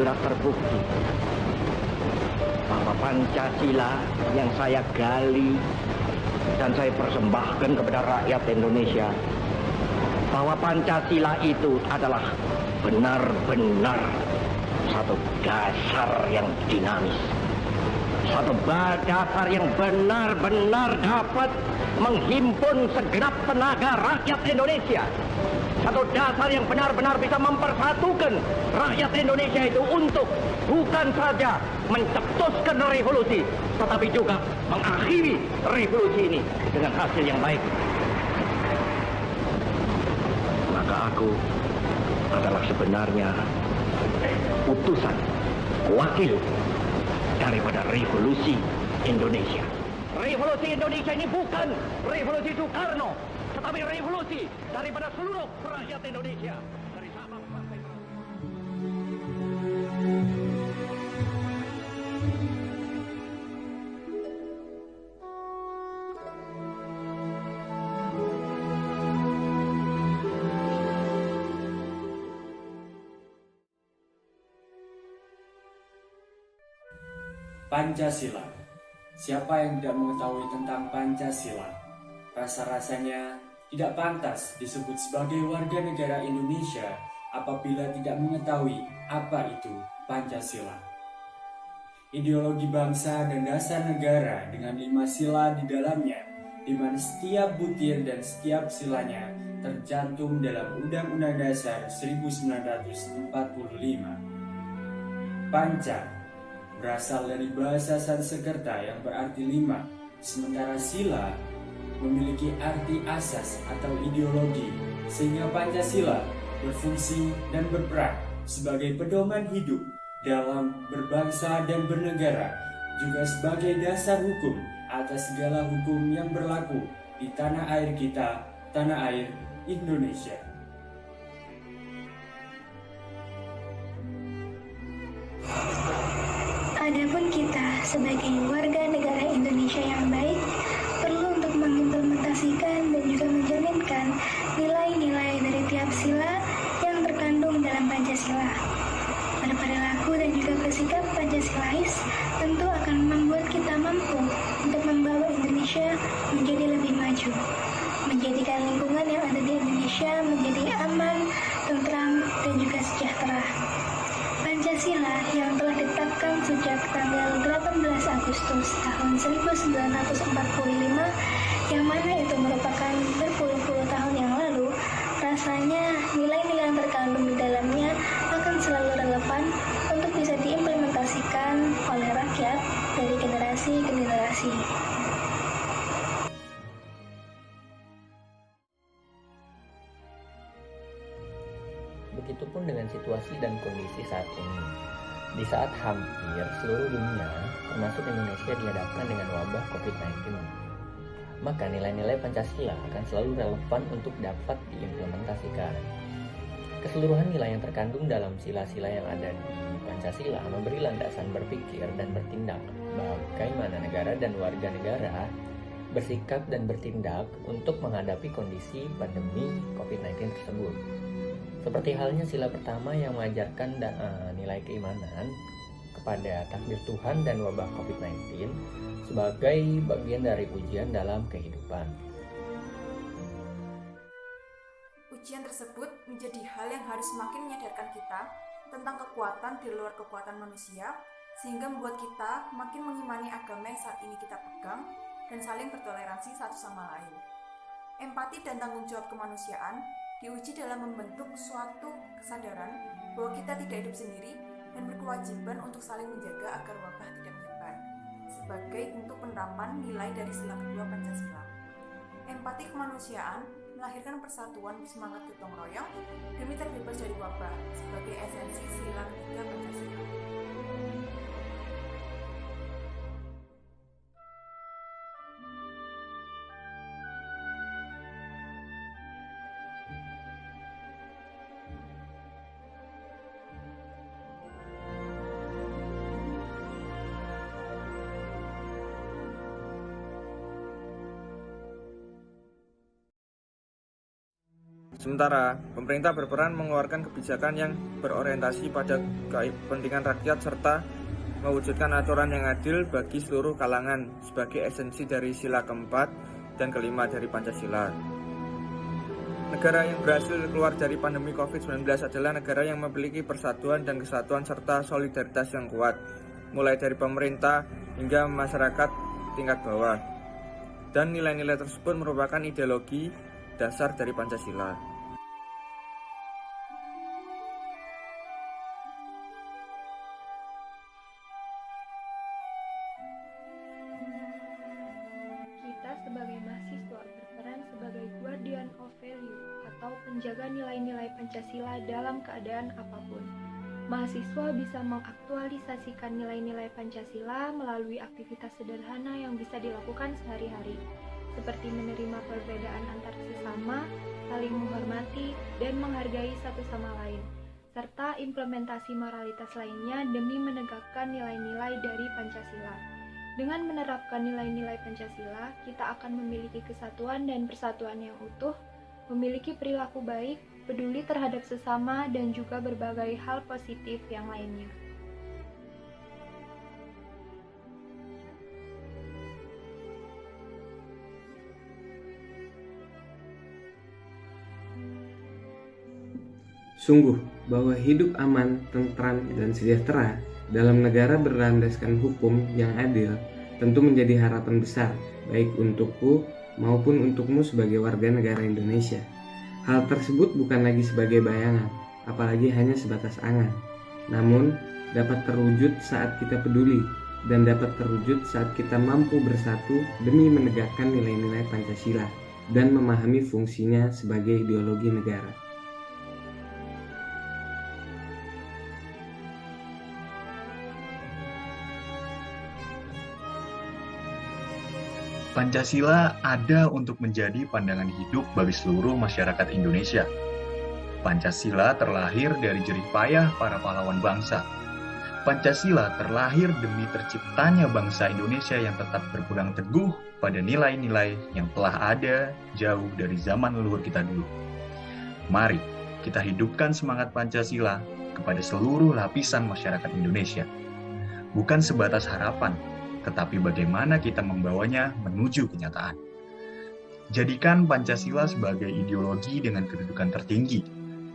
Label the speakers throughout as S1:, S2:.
S1: sudah terbukti bahwa Pancasila yang saya gali dan saya persembahkan kepada rakyat Indonesia, bahwa Pancasila itu adalah benar-benar satu dasar yang dinamis, satu dasar yang benar-benar dapat menghimpun segenap tenaga rakyat Indonesia, satu dasar yang benar-benar bisa mempersatukan rakyat Indonesia itu untuk bukan saja mencetuskan revolusi, tetapi juga mengakhiri revolusi ini dengan hasil yang baik. Maka aku adalah sebenarnya utusan, wakil daripada revolusi Indonesia. Revolusi Indonesia ini bukan revolusi Soekarno, tetapi revolusi daripada seluruh rakyat Indonesia. Dari Sabang sampai Merauke.
S2: Pancasila. Siapa yang tidak mengetahui tentang Pancasila? Rasa-rasanya tidak pantas disebut sebagai warga negara Indonesia apabila tidak mengetahui apa itu Pancasila. Ideologi bangsa dan dasar negara dengan 5 sila di dalamnya, di mana setiap butir dan setiap silanya tercantum dalam Undang-Undang Dasar 1945. Panca berasal dari bahasa Sanskerta yang berarti 5, sementara sila memiliki arti asas atau ideologi, sehingga Pancasila berfungsi dan berperan sebagai pedoman hidup dalam berbangsa dan bernegara, juga sebagai dasar hukum atas segala hukum yang berlaku di tanah air kita, tanah air Indonesia.
S3: Adapun kita sebagai warga negara Indonesia yang baik perlu untuk mengimplementasikan dan juga mencerminkan nilai-nilai dari tiap sila yang terkandung dalam Pancasila. Pada perilaku dan juga bersikap Pancasilais tentu akan membuat kita mampu untuk membawa Indonesia menjadi lebih maju, menjadikan lingkungan yang ada di Indonesia menjadi aman, tentram, dan juga sejahtera. Pancasila yang telah ditetapkan sejak tanggal 18 Agustus tahun 1945, yang mana itu merupakan berpuluh-puluh tahun yang lalu, rasanya nilai-nilai yang terkandung di dalamnya akan selalu relevan untuk bisa diimplementasikan oleh rakyat dari generasi ke generasi.
S4: Begitupun dengan situasi dan kondisi saat ini. Di saat hampir seluruh dunia, termasuk Indonesia, dihadapkan dengan wabah COVID-19, maka nilai-nilai Pancasila akan selalu relevan untuk dapat diimplementasikan. Keseluruhan nilai yang terkandung dalam sila-sila yang ada di Pancasila memberi landasan berpikir dan bertindak bagaimana negara dan warga negara bersikap dan bertindak untuk menghadapi kondisi pandemi COVID-19 tersebut. Seperti halnya sila pertama yang mengajarkan nilai keimanan kepada takdir Tuhan dan wabah COVID-19 sebagai bagian dari ujian dalam kehidupan.
S5: Ujian tersebut menjadi hal yang harus semakin menyadarkan kita tentang kekuatan di luar kekuatan manusia, sehingga membuat kita makin mengimani agama yang saat ini kita pegang dan saling bertoleransi satu sama lain. Empati dan tanggung jawab kemanusiaan diuji dalam membentuk suatu kesadaran bahwa kita tidak hidup sendiri dan berkewajiban untuk saling menjaga agar wabah tidak menyebar, sebagai bentuk penerapan nilai dari sila kedua Pancasila. Empati kemanusiaan melahirkan persatuan semangat gotong royong demi terbebas dari wabah, sebagai esensi sila ketiga Pancasila.
S6: Sementara, pemerintah berperan mengeluarkan kebijakan yang berorientasi pada kepentingan rakyat serta mewujudkan aturan yang adil bagi seluruh kalangan sebagai esensi dari sila keempat dan kelima dari Pancasila. Negara yang berhasil keluar dari pandemi COVID-19 adalah negara yang memiliki persatuan dan kesatuan serta solidaritas yang kuat, mulai dari pemerintah hingga masyarakat tingkat bawah. Dan nilai-nilai tersebut merupakan ideologi dasar dari Pancasila.
S3: Kita sebagai mahasiswa berperan sebagai guardian of value atau penjaga nilai-nilai Pancasila dalam keadaan apapun. Mahasiswa bisa mengaktualisasikan nilai-nilai Pancasila melalui aktivitas sederhana yang bisa dilakukan sehari-hari, seperti menerima perbedaan antar sesama, saling menghormati, dan menghargai satu sama lain, serta implementasi moralitas lainnya demi menegakkan nilai-nilai dari Pancasila. Dengan menerapkan nilai-nilai Pancasila, kita akan memiliki kesatuan dan persatuan yang utuh, memiliki perilaku baik, peduli terhadap sesama, dan juga berbagai hal positif yang lainnya.
S7: Sungguh bahwa hidup aman, tentram, dan sejahtera dalam negara berlandaskan hukum yang adil tentu menjadi harapan besar baik untukku maupun untukmu sebagai warga negara Indonesia. Hal tersebut bukan lagi sebagai bayangan, apalagi hanya sebatas angan, namun dapat terwujud saat kita peduli dan dapat terwujud saat kita mampu bersatu demi menegakkan nilai-nilai Pancasila dan memahami fungsinya sebagai ideologi negara.
S8: Pancasila ada untuk menjadi pandangan hidup bagi seluruh masyarakat Indonesia. Pancasila terlahir dari jerih payah para pahlawan bangsa. Pancasila terlahir demi terciptanya bangsa Indonesia yang tetap berpegang teguh pada nilai-nilai yang telah ada jauh dari zaman leluhur kita dulu. Mari kita hidupkan semangat Pancasila kepada seluruh lapisan masyarakat Indonesia. Bukan sebatas harapan, tetapi bagaimana kita membawanya menuju kenyataan. Jadikan Pancasila sebagai ideologi dengan kedudukan tertinggi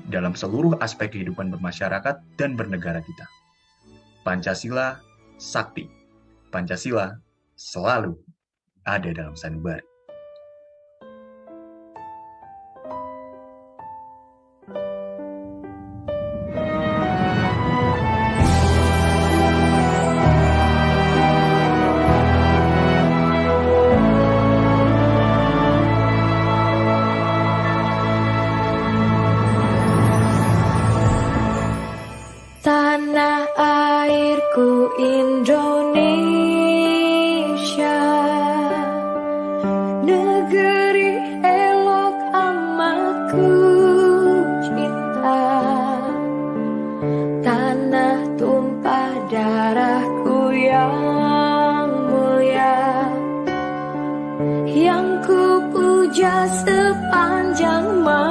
S8: dalam seluruh aspek kehidupan bermasyarakat dan bernegara kita. Pancasila sakti. Pancasila selalu ada dalam sanubari.
S9: Tanah airku Indonesia, negeri elok amat ku cinta. Tanah tumpah darahku yang mulia, yang ku puja sepanjang masa.